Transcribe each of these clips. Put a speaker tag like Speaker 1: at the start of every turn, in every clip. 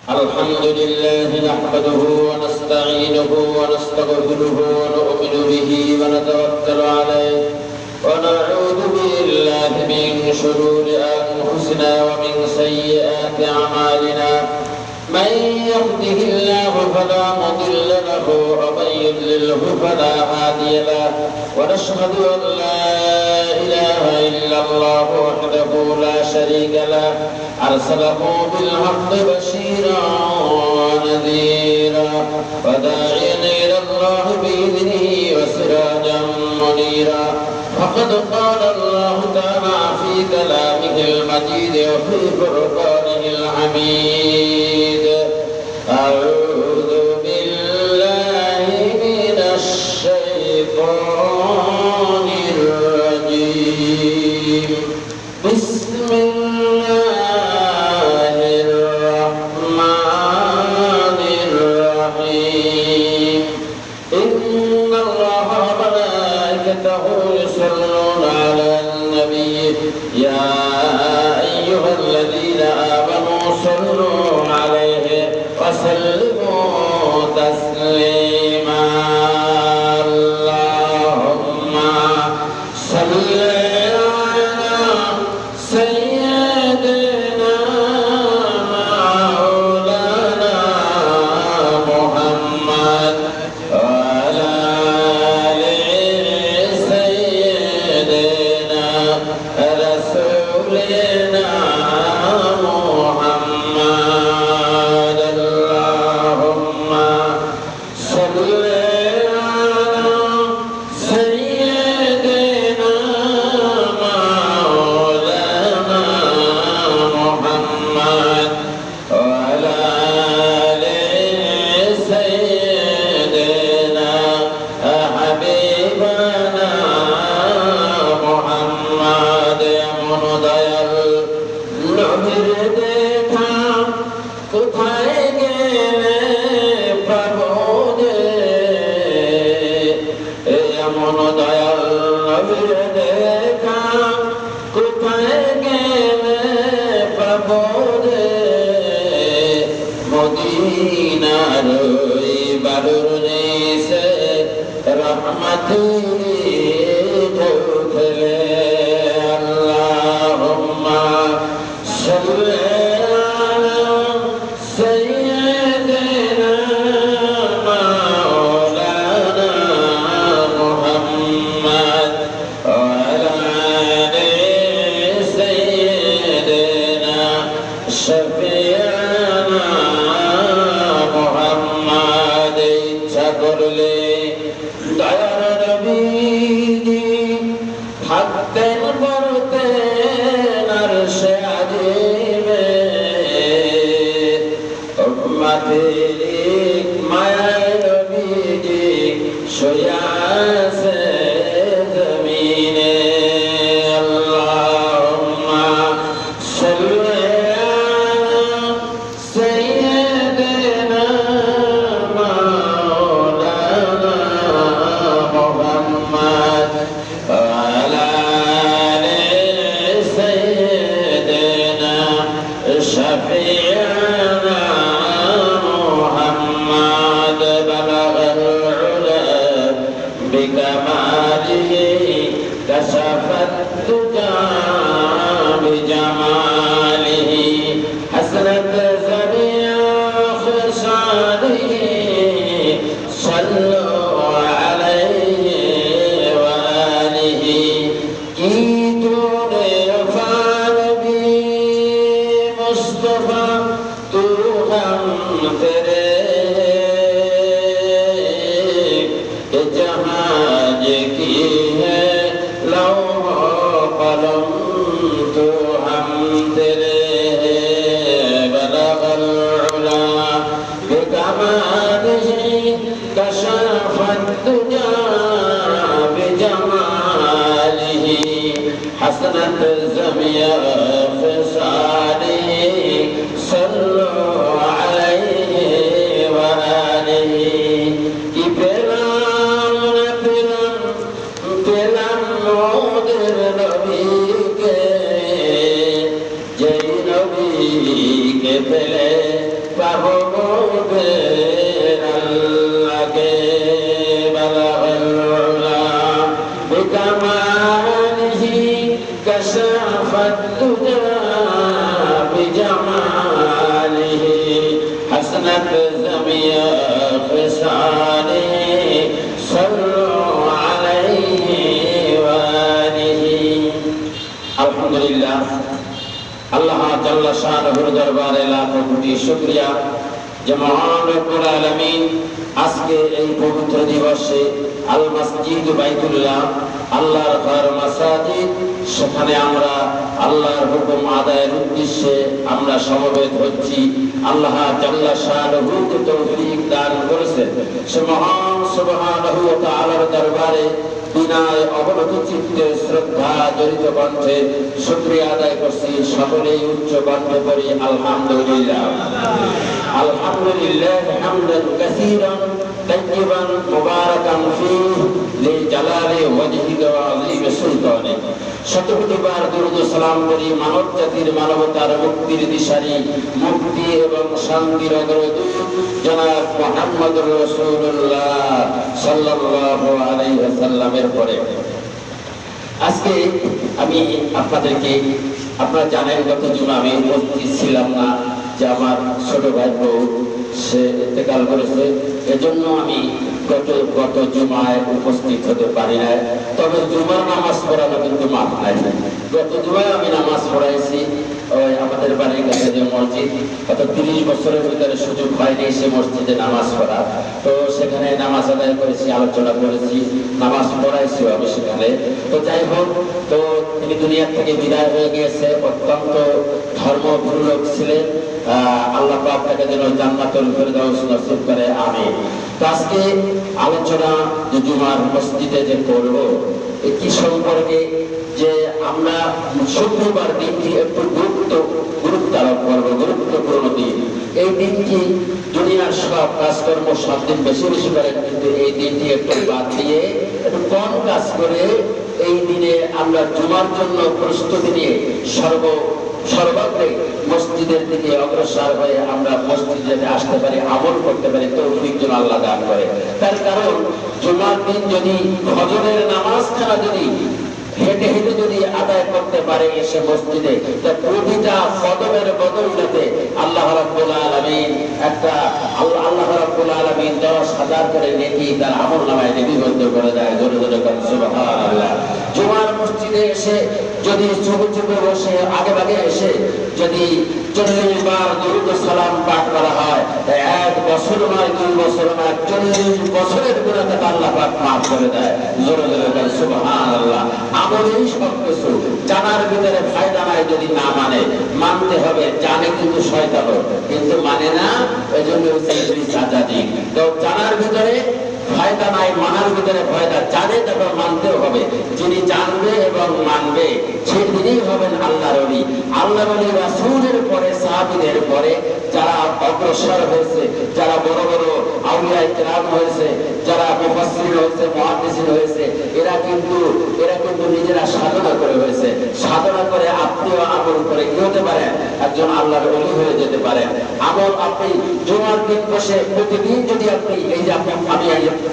Speaker 1: الحمد لله نحمده ونستعينه ونستغفره ونؤمن به ونتوكل عليه ونعوذ بالله من شرور أنفسنا ومن سيئات أعمالنا من يهده الله فلا مضل له ومن يضلله فلا هادي له ونشهد أن لا إله إلا الله وحده لا شريك له أرسله بالحق بشيرا ونذيرا وداعيا إلى الله بإذنه وسراجا منيرا فقد قال الله تعالى في كلامه المجيد وفي فرقانه الحميد أعوذ بالله من الشيطان الرجيم بسم الله الرحمن الرحيم إن الله وملائكته يصلون على النبي يا أيها الذين آمنوا صلوا عليه وسلموا تسليما اللهم صل على سيدنا مولانا محمد وعلى آل سيدنا رسولنا محمد اللهم صل على سيدنا مولانا محمد وعلى آل سيدنا حبيبنا محمد এমন দয়াল নবীর দেখা কোথায় গেলে পাবো এমন দয়াল নবীর দেখা কোথায় গেলে পাবো মদিনার ওই বালুর নিচে রহমতি ঢুকলে আল্লাহুম্মা সাল্লি আলা সাইয়্যিদিনা মাওলানা মুহাম্মদ ওয়া আলা আলি সাইয়্যিদিনা শাফিয়ানা মুহাম্মদ ইচ্ছা করলে দয়ার নবীজি থাকতেন করতেন আরশে আজিমে উম্মতের মায়ায় নবীজি শুয়ে আছে জমিনে আল্লাহুম্মা সাল্লি আলা সাইয়্যিদিনা মাওলানা মুহাম্মদ ওয়া আলা আলি সাইয়্যিদিনা শাফিয়ানা মুহাম্মদ বালাগাল উলা বিকামালিহি কাশাফাত তুজা বিজামালিহি হাসনাত জামিয়া খিসালিহি সাল্লু আলাইহি ওয়া আলিহি কি তোরে ফানবি মুস্তাফা তু হম তেরে जहाज की है लौह कलम तो हम तेरे बलगल उला बिकमालिही कशफत दुजा बिजमालिही हसनत जमिया फिसालिही सल्लु अलैहि महबूबेर अल्लाह के बलगल उला बिकमालिही कशफत दुजा बिजमालिही हसनत ज़मिया ख़िसाले सल्लु अलैहि वालिही। अल्हम्दुलिल्लाह, अल्लाह जल्ल शानुहुर दरबारे लाखों कोटी शुक्रिया যে মহান রব্বুল আলামিন আজকে এই পবিত্র দিবসে আল মসজিদ বাইতুল্লাহ আল্লাহর ঘর মাসাজিদ সেখানে আমরা আল্লাহর হুকুম আদায়ের উদ্দেশ্যে আমরা সমবেত হচ্ছি। আল্লাহ জাল্লা শানুহু তৌফিক দান করেছেন। সে মহান সুবহানাহু ওয়া তাআলার দরবারে বিনয় অবনত চিত্তে শ্রদ্ধা জড়িত কণ্ঠে শুকরিয়া আদায় করছি। সকলেই উচ্চ কণ্ঠে পড়ি আলহামদুলিল্লাহ। আলহামদুলিল্লাহ হামদান কাসীরান তাইয়িবান মুবারাকান ফীহি লিজালালি ওয়াজহিকা ওয়া আযীমি সুলতানিক। শতকোটিবার দরুদ ও সালাম করি মানব জাতির মানবতার মুক্তির দিশারি মুক্তি এবং শান্তির অগ্রদূত জনাব মুহাম্মদুর রাসূলুল্লাহ সাল্লাল্লাহু আলাইহি ওয়াসাল্লামের পরে আজকে আমি আপনাদেরকে, আপনারা জানেন গত জুমা আমি উপস্থিত ছিলাম না, যে আমার ছোট ভাই বউ সে ইন্তেকাল করেছে, এজন্য আমি গত জুমায় উপস্থিত হতে পারি না। তবে জুমার নামাজ পড়ানো কিন্তু মাফ নাই। গত জুমায় আমি নামাজ পড়াইছি ওই আমাদের বাড়ির কাছে যে মসজিদ, অর্থাৎ 30 বছরের ভিতরে সুযোগ হয়নি সে মসজিদে নামাজ পড়া। তো সেখানে নামাজ আদায় করেছি, আলোচনা করেছি, নামাজ পড়াইছি আমি সেখানে। তো যাই হোক, তো তিনি দুনিয়ার থেকে বিদায় হয়ে গিয়েছে। অত্যন্ত ধর্মভীরু লোক ছিলেন। আল্লাহ পাক তাকে যেন জান্নাতুল ফেরদাউস নসিব করে, আমিন। তো আজকে আলোচনা যে জুমার মসজিদে যে করব কি সম্পর্কে, যে আমরা শুক্রবার দিনটি একটু গুরুত্ব আরোপ করবো, গুরুত্বপূর্ণ দিন। এই দিনটি দুনিয়ার সব কাজকর্ম সব দিন বেশি বেশি করেন, কিন্তু এই দিনটি একটু বাদ দিয়ে একটু কম কাজ করে এই দিনে আমরা জুমার জন্য প্রস্তুতি নিয়ে সর্বাগ্রে মসজিদের দিকে অগ্রসর হয়ে আমরা মসজিদে আসতে পারি, আমল করতে পারি, তৌফিক যেন আল্লাহ দান করে। তার কারণ জুমার দিন যদি ফজরের নামাজখানা যদি হেঁটে হেঁটে যদি আদায় করতে পারে এসে মসজিদে, তা প্রতিটা কদমের বদৌলতে আল্লাহ রাব্বুল আলামিন আল্লাহ রাব্বুল আলামিন 10,000 করে নেকি তার আমলনামায় লিপিবদ্ধ করে দেয়। জোরে জোরে বলেন সুবহানাল্লাহ। জুমার মসজিদে এসে যদি চুপে চুপে বসে আগে ভাগে এসে যদি 40 বার দরুদ ও সালাম পাঠ করা হয়, তাই 1 বছর নয় 2 বছর নয় 40 বছরের গুনাহকে আল্লাহ পাক মাফ করে দেয়। জোরে জোরে বলেন সুবহানাল্লাহ। আমলেই সবকিছু। জানার ভিতরে ফায়দা নাই যদি না মানে, মানতে হবে। জানে কিন্তু শয়তান, কিন্তু মানে না, এজন্য ইবলিস আজাদি। তো জানার ভিতরে ফায়দা নাই, মানার ভিতরে ফায়দা। জানে তারপর মানতেও হবে। যিনি জানবে এবং মানবে সেদিনই হবেন আল্লাহর ওলি। আল্লাহর ওলি রাসূলের পরে, সাহাবীদের পরে যারা অগ্রসর হয়েছে, যারা বড় বড় আউলিয়া কিরাম হয়েছে, যারা মুফাসসির হয়েছে, মুহাদ্দিসিন হয়েছে, এরা কিন্তু নিজেরা সাধনা করে হয়েছে। সাধনা করে আপনিও আমল করে কি হতে পারেন? একজন আল্লাহর ওলি হয়ে যেতে পারেন। আমল আপনি জুমার দিন বসে প্রতিদিন যদি আপনি এই যে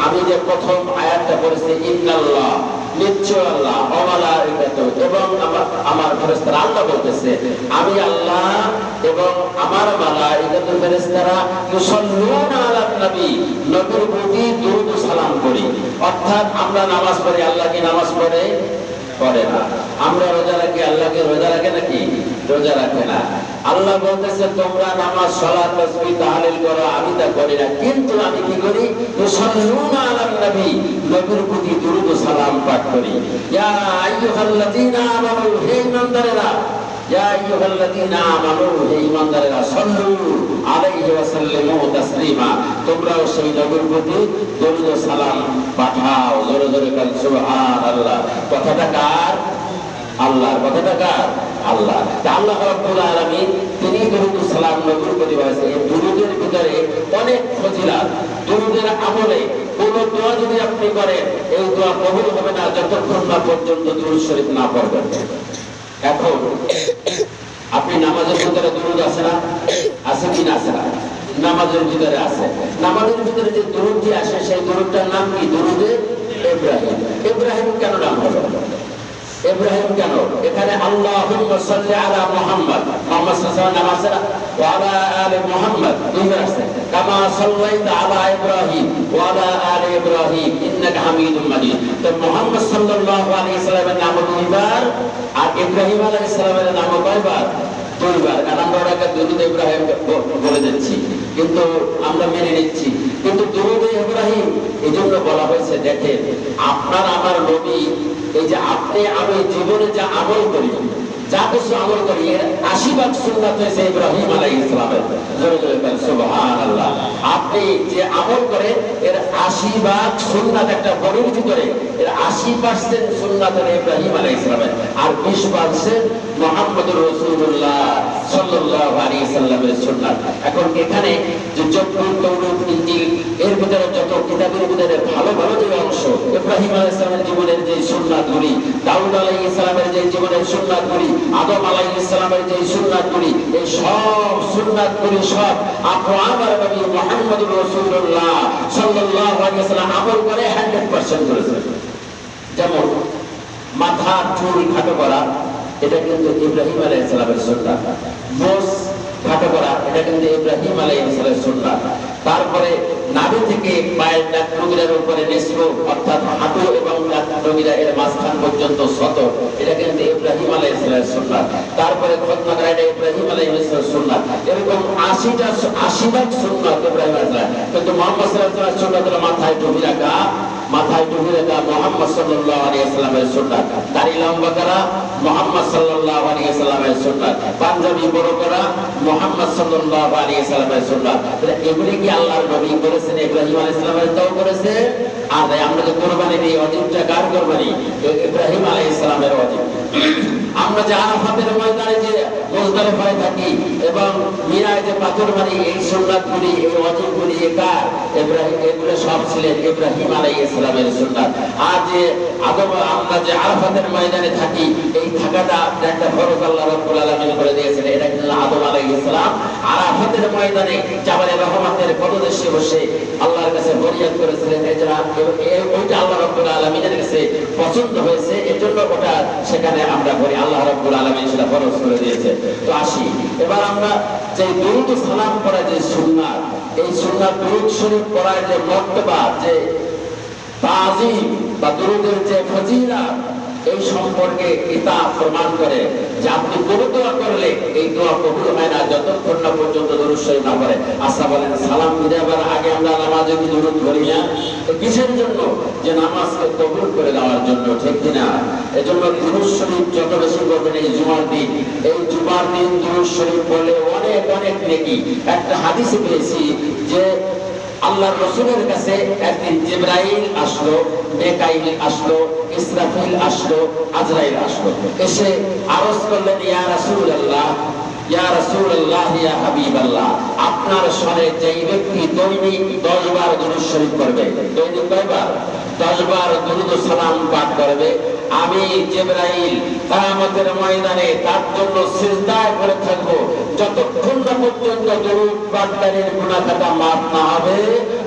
Speaker 1: আমি যে প্রথম আয়াতটা পড়েছি, ইন্নাল্লাহ নিশ্চয় আল্লাহ ওয়া মালাইকাতু, এবং আমার ফেরেশতারা, আল্লাহ বলতেছে আমি আল্লাহ এবং আমার মালাইকাতুল ফেরেশতারা ইউসাল্লুনা আলান নবী, নবীর প্রতি দরুদ ও সালাম করি। অর্থাৎ আমরা নামাজ পড়ি, আল্লাহ কি নামাজ পড়ে না? আমরা রোজা রাখি, আল্লাহ কি রোজা রাখে নাকি? রোজা রাখে না। আল্লাহ বলতেছে তোমরা নামাজ, সালাত, তাসবিহ, তাহলিল করো, আমি তা করি না, কিন্তু আমি কি করি? ইউসাল্লুনা আলান নবী, নবীর প্রতি দরুদ ও সালাম পাঠ করি। ইয়া আইয়ুহাল্লাযীনা আমানু, হে ঈমানদারেরা, ইয়া আইয়ুহাল্লাযীনা আমানু, হে ঈমানদারেরা, সাল্লু আলাইহি ওয়া সাল্লিমু তাসলিমা, তোমরাও সেই নবীর প্রতি দরুদ ও সালাম পাঠাও। জোরে জোরে বলেন সুবহানাল্লাহ। কথাটা কার? আল্লাহর। কথাটা কার? আল্লাহ। আল্লাহ রাব্বুল আলামিন তিনি দরুদ ও সালাম নবীর প্রতি বলেছেন। এই দরুদের ভিতরে অনেক ফজিলত। দরুদের আমলে কোন দোয়া যদি আপনি করেন, এই দোয়া কবুল হবে না যতক্ষণ না পর্যন্ত দরুদ শরীফ না পড়বেন। এখন আপনি নামাজের ভিতরে দরুদ আছে না? আছে কি না? আছে না? নামাজের ভিতরে আছে। নামাজের ভিতরে যে দুরূদটি আসে সেই দুরূদটার নাম কি? দুরূদে ইব্রাহিম। ইব্রাহিম কেন নাম হলো? ইব্রাহিম কেন? এখানে আল্লাহুম্মা সাল্লি আলা মুহাম্মদ, মুহাম্মদ সাল্লাল্লাহু আলাইহি ওয়া সাল্লাম ওয়া আলা আলি মুহাম্মদ, দুইবার আছে, কামা সাল্লাইতা আলা ইব্রাহিম ওয়া আলা আলি ইব্রাহিম ইন্নাকা হামিদুম মাজিদ। তো মুহাম্মদ সাল্লাল্লাহু আলাইহি ওয়াসাল্লামের নাম দুইবার আর ইব্রাহিম আলাইহিস সালামের নাম কয়বার? দুইবার। কারণ আমরা ওটাকে দুরূদ ইব্রাহিম বলে দিচ্ছি, কিন্তু আমরা মেনে নিচ্ছি। কিন্তু দুরূদ ইব্রাহিম এই জন্য বলা হয়েছে, দেখেন আপনার আমার নবী, এই যে আপনি আমি জীবনে যা আমল করি, যা কিছু আমল করি, এর ৮০% সুন্নাত হয়েছে ইব্রাহিম আলাইহিস সালামের। জোরে জোরে বলেন সুবহানাল্লাহ। আপনি যে আমল করেন এর ৮০% সুন্নাত, একটা বডির ভিতরে এর ৮০% সুন্নাত হলো ইব্রাহিম আলাইহিস সালামের, আর ২০% মুহাম্মদুর রাসূলুল্লাহ সাল্লাল্লাহু আলাইহি সাল্লামের সুন্নাত। এখন এখানে যে জবুর, তৌরাত, ইনজিল এর ভিতরে যত কিতাবের ভিতরে ভালো ভালো যে অংশ, ইব্রাহিম আলাইহিস সালামের জীবনের যে সুন্নাতগুলি, দাউদ আলাইহিস সালামের যে জীবনের সুন্নাতগুলি, আদম আলাইহিস সালামের যে সুন্নাতগুলি, এই সব সুন্নাতগুলি সব আমার নবী মুহাম্মদুর রাসূলুল্লাহ সাল্লাল্লাহু আলাইহি ওয়াসাল্লাম আমল করে 100% করেছেন। যেমন মাথা চুল খাটো করা, এটা কিন্তু ইব্রাহিম আলাইহিস সালামের সুন্নাত। মোস খাটো করা, এটা কিন্তু ইব্রাহিম আলাইহিস সালামের সুন্নাত। তারপরে নাভি থেকে পায়ের ডাকডগিরার উপরে নিসব, অর্থাৎ হাঁটু এবং ডাকডগিরা এর মাঝখান পর্যন্ত সতর, এটা কিন্তু ইব্রাহিম আলাইহিস সালামের সুন্নাত। তারপরে খতনা করা, এটা ইব্রাহিম আলাইহিস সালামের সুন্নাত। এরকম ৮০% সুন্নাত ইব্রাহিম আলাইহিস সালাম। কিন্তু মুহাম্মদ সাল্লাল্লাহু আলাইহি ওয়াসাল্লামের সুন্নাত হলো মাথায় টুপি রাখা, মাথায় টুপি রাখা মুহাম্মদ সাল্লাল্লাহু আলাইহি ওয়াসাল্লামের সুন্নাত। দাড়ি লম্বা করা মুহাম্মদ সাল্লাল্লাহু আলাইহি ওয়াসাল্লামের সুন্নাত। পাঞ্জাবি বড় করা মুহাম্মদ সাল্লাল্লাহু আলাইহি ওয়াসাল্লামের সুন্নাত। এগুলি কি আল্লাহর নবী করেছেন? ইব্রাহিম আলাইহিস সালামের তাও করেছে। আর আমরা যে কুরবানি দিই, ওয়াজিবটা কার কুরবানি? ইব্রাহিম আলাইহিস সালামের ওয়াজিব। আমরা যে আরাফাতের ময়দানে যে মুজদালিফায় থাকি এবং মিনায় যে পাথর মারি, এই সুন্নাতগুলি, এই ওয়াজিবগুলি কার? ইব্রাহিম। এগুলো সব ছিলেন ইব্রাহিম আলাইহিস সালামের সুন্নাত। আর যে আমরা যে আরাফাতের ময়দানে থাকি, এই থাকাটা একটা ফরজ আল্লাহ রাব্বুল আলামিন করে দিয়েছেন। এটা কিন্তু আদম আলাইহিস সালাম আরাফাতের ময়দানে জাবালে রহমাতের পদদেশে বসে আল্লাহর কাছে ফরিয়াদ করেছিলেন। ওইটা আল্লাহ রাব্বুল আলামিনের কাছে পছন্দ হয়েছে, এজন্য ওটা সেখানে আমরা করি। আল্লাহ রাব্বুল আলামিন সেটা ফরজ করে দিয়েছে। তো আসি এবার আমরা যে দুরূদ সালাম পড়া যে সুন্নাত, এই সুন্নাত দুরূদ শরীফ পড়ার যে মর্তবা, যে তাজিম বা দুরূদের যে ফজিলত, এই সম্পর্কে কিতাব প্রমাণ করে যে আপনি কোনো দোয়া করলে এই দোয়া কবুল হয় না যতক্ষণ না পর্যন্ত দুরূদ শরীফ না পড়ে। আচ্ছা বলেন, সালাম ফিরাবার আগে আমরা নামাজে কি দুরূদ পড়ি না? কিসের জন্য? যে নামাজকে কবুল করে দেওয়ার জন্য, ঠিক কিনা? এজন্য দুরূদ শরীফ যত বেশি পড়বেন এই জুমার দিন, এই জুমার দিন দুরূদ শরীফ পড়লে অনেক অনেক নেকি। একটা হাদিসে পেয়েছি যে আল্লাহর রাসূলের কাছে একদিন জিবরাইল আসলো, মিকাইল আসলো, ইসরাফিল আসলো, আজরাইল আসলো। এসে আরজ করলেন, ইয়া রাসূলুল্লাহ, ইয়া রাসূলুল্লাহ, ইয়া হাবিবাল্লাহ, আপনার শরণে যেই ব্যক্তি দৈনিক 10 বার দুরূদ শরীফ পড়বে, দৈনিক কয়বার? 10 বার দুরূদ সালাম পাঠ করবে, আমি জিবরাইল কিয়ামতের ময়দানে তার জন্য সিজদায় পড়ে থাকবো যতক্ষণ না পর্যন্ত দুরূদ পাঠকারীর গুনাহ খাতা মাফ না হবে,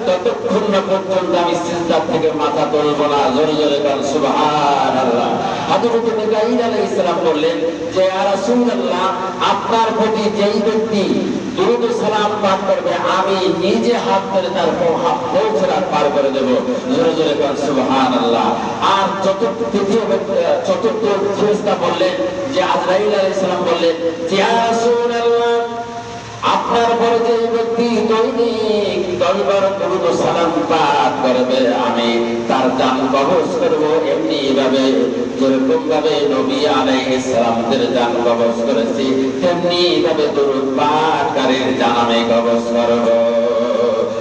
Speaker 1: ততক্ষণ না পর্যন্ত আমি সিজদা থেকে মাথা তুলবো না। জোরে জোরে বলেন সুবহানাল্লাহ। হযরত মিকাঈল আলাইহিস সালাম বললেন যে ইয়া রাসূলুল্লাহ, আপনার প্রতি যেই ব্যক্তি দুরূদ সালাম পাঠ করবে আমি নিজে হাত ধরে তার পৌঁছার পার করে দেব। জোরে জোরে বলেন সুবহানাল্লাহ। আর চতুর্থ ফেরেশতা বললেন যে আজরাইল আলাইহিস সালাম বললেন যে ইয়া রাসূলুল্লাহ, আপনার পরে যে ব্যক্তি দৈনিক 10 বার দুরূদ সালাম পাঠ করবে আমি তার জান কবজ করব। এমনি ভাবে যেরকম ভাবে নবী আলাইহিস সালামদের জান কবজ করেছি, তেমনি ভাবে দুরূদ পাঠকারীর জান আমি কবজ করব।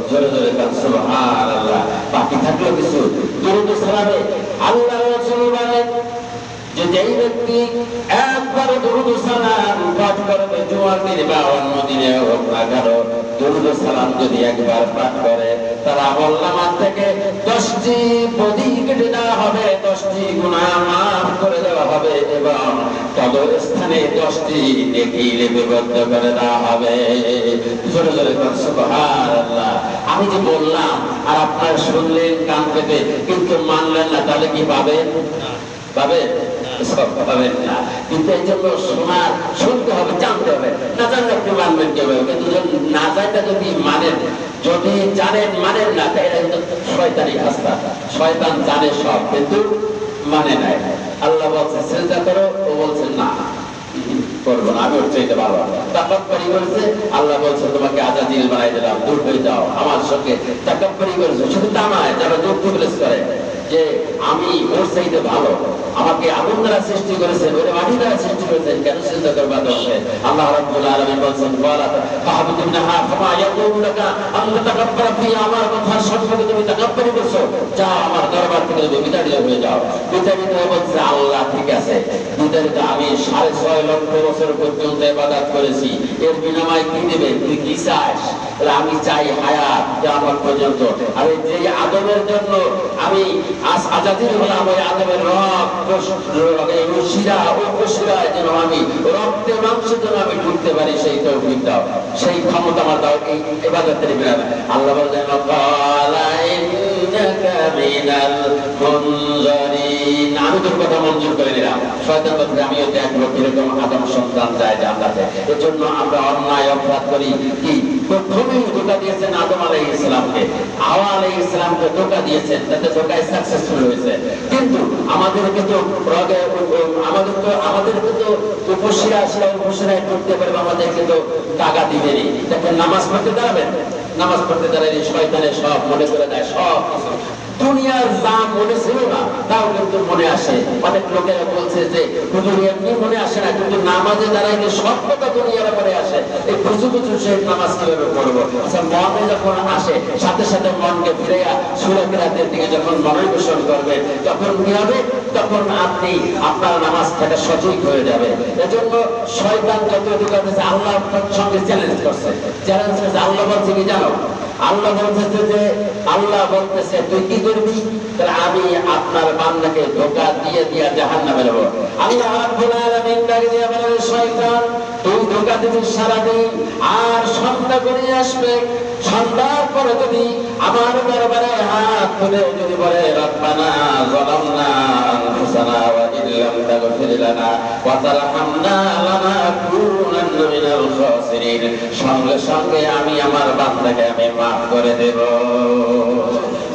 Speaker 1: জোরে জোরে বলেন সুবহানাল্লাহ। বাকি থাকলো কিছু দুরূদ সালামে আল্লাহর রাসূল বলেন যে যেই ব্যক্তি একবার দুরূদ সালাম পাঠ করবে, জুমার দিনে বা অন্য দিনে হোক না কেন, দুরূদ সালাম যদি একবার পাঠ করে তার আমলনামা থেকে 10টি বদি কেটে দেওয়া হবে, 10টি গুনাহ মাফ করে দেওয়া হবে এবং তদস্থানে 10টি নেকি লিপিবদ্ধ করে দেওয়া হবে। জোরে জোরে বলেন সুবহান। আমি যে বললাম আর আপনার শুনলেন কান পেতে কিন্তু মানলেন না, তাহলে কি পাবেন? পাবেন? পাবেন না। কিন্তু এই জন্য শোনার শুনতে হবে, জানতে হবে। না জানলে আপনি মানবেন কিভাবে? কিন্তু না জানলে যদি মানেন, যদি জানেন মানেন না, তাই এটা কিন্তু শয়তানি রাস্তা। শয়তান জানে সব কিন্তু মানে নাই। আল্লাহ বলছে সিজদা করো, ও বলছে না করবো না, আমি ওর চাইতে ভালো। তাকাব্বুরি করেছে, আল্লাহ বলছে তোমাকে আজাদিল বানাই দিলাম, দূর হয়ে যাও আমার সঙ্গে। তাকাব্বুরি করেছে, শুধু তা নয়, যারা যুক্তি প্লেস করে যে আমি ওর চাইতে ভালো, আমাকে আগুন দ্বারা সৃষ্টি করেছেন, ওরে মাটি দ্বারা সৃষ্টি করেছেন, কেন সিজদা করবা দরকার? আল্লাহ রাব্বুল আলামিন বলেন ওয়ালা ফাহাবিতু মিনহা ফামা ইয়াকুনু লাকা আন তাতাকাব্বারা ফি, আমার কথার সম্পর্কে তুমি তাকাব্বুরি করছো, যাও আমার দরবার থেকে তুমি বিতাড়িত হয়ে যাও। বিতাড়িত হয়ে বলছে আল্লাহ ঠিক আছে, বিতাড়িত আমি 6.5 লক্ষ বছর পর্যন্ত ইবাদত করেছি, এর বিনিময়ে কি দিবে? তুই কি চাস? বলে আমি চাই হায়াত কিয়ামত পর্যন্ত। আর যে আদমের জন্য আমি আজাদির হলাম, ওই আদমের শিরা ও শিরায় যেন আমি রক্তে মাংসে যেন আমি ঢুকতে পারি, সেই তৌফিক দাও, সেই ক্ষমতা আমার দাও এই ইবাদতের বিরাট। আল্লাহ বলেন আমি তোর কথা মঞ্জুর করে নিলাম। শয়তান বলছে আমিও দেখবো কিরকম আদম সন্তান যায় জান্নাতে। এর জন্য আমরা অন্যায় অপরাধ করি। কি প্রথমেই ধোঁকা দিয়েছেন আদম আলাইহিস সালামকে, হাওয়া আলাইহিস সালামকে ধোঁকা দিয়েছেন, তাতে ধোঁকায় সাকসেসফুল হয়েছে। কিন্তু আমাদেরকে তো উপসিরায় করতে পারবে, আমাদেরকে তো টাকা দিবেনি। দেখেন নামাজ পড়তে দাঁড়াবেন, নামাজ পড়তে দাঁড়ালে শয়তানের সব মনে করে দেয়, সব দুনিয়ার যা মনে ছিল না তাও কিন্তু মনে আসে। অনেক লোকেরা বলছে যে হুজুর এমনি মনে আসে না, কিন্তু নামাজে দাঁড়াইলে সব কথা দুনিয়ার মনে আসে। এই খুঁজু খুঁজু সে নামাজ কিভাবে পড়বো? আচ্ছা, মনে যখন আসে সাথে সাথে মনকে ফিরাইয়া সূরা কিরাতের দিকে যখন মনোনিবেশন করবে, তখন কি হবে? তখন আপনি আপনার নামাজটাকে সঠিক হয়ে যাবে। এজন্য শয়তান যত ঢুকাতেছে আল্লাহ সঙ্গে চ্যালেঞ্জ করছে। চ্যালেঞ্জ করছে, আল্লাহ বলছে কি জানো? আল্লাহ বলতেছে যে আল্লাহ বলতেছে তুই কি করবি? তাহলে আমি আপনার বান্দাকে ধোঁকা দিয়ে দিয়া জাহান্নামে দেব। আল্লাহ রাব্বুল আলামিন ডাকে দিয়ে বলে শয়তান তুই ধোঁকা দিবি সারাদিন, আর সন্ধ্যা করে আসবে, সন্ধ্যার পরে যদি আমার দরবারে হাত তুলে যদি বলে রব্বানা যালামনা আনফুসানা ওয়া ইল্লাম তাগফির লানা ওয়া তারহামনা লানাকুনান্না মিনাল খাসিরিন, সঙ্গে সঙ্গে আমি আমার বান্দাকে আমি মাফ করে দেব।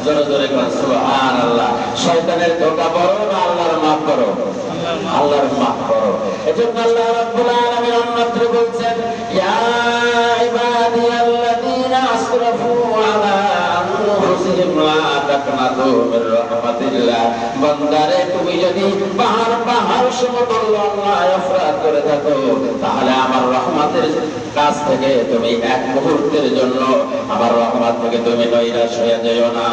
Speaker 1: জোরে জোরে বলেন সুবহানাল্লাহ। শয়তানের ধোঁকা বড় না আল্লাহর মাফ করো? আল্লাহর মাফ করো। এজন্য আল্লাহ রাব্বুল আলামিন অন্যত্র বলছেন ইয়া ইবাদিয়াল্লাযীনা আসরাফু আলা আনফুসিহিম লা তাকনাতু মির রাহমাতিল্লাহ, বান্দারে তুমি যদি পাহাড় সমতুল্য অন্যায় অপরাধ করে থাকো, তাহলে আমার রহমতের কাছ থেকে তুমি এক মুহূর্তের জন্য আমার রহমত থেকে তুমি নৈরাশ হয়ে যেও না।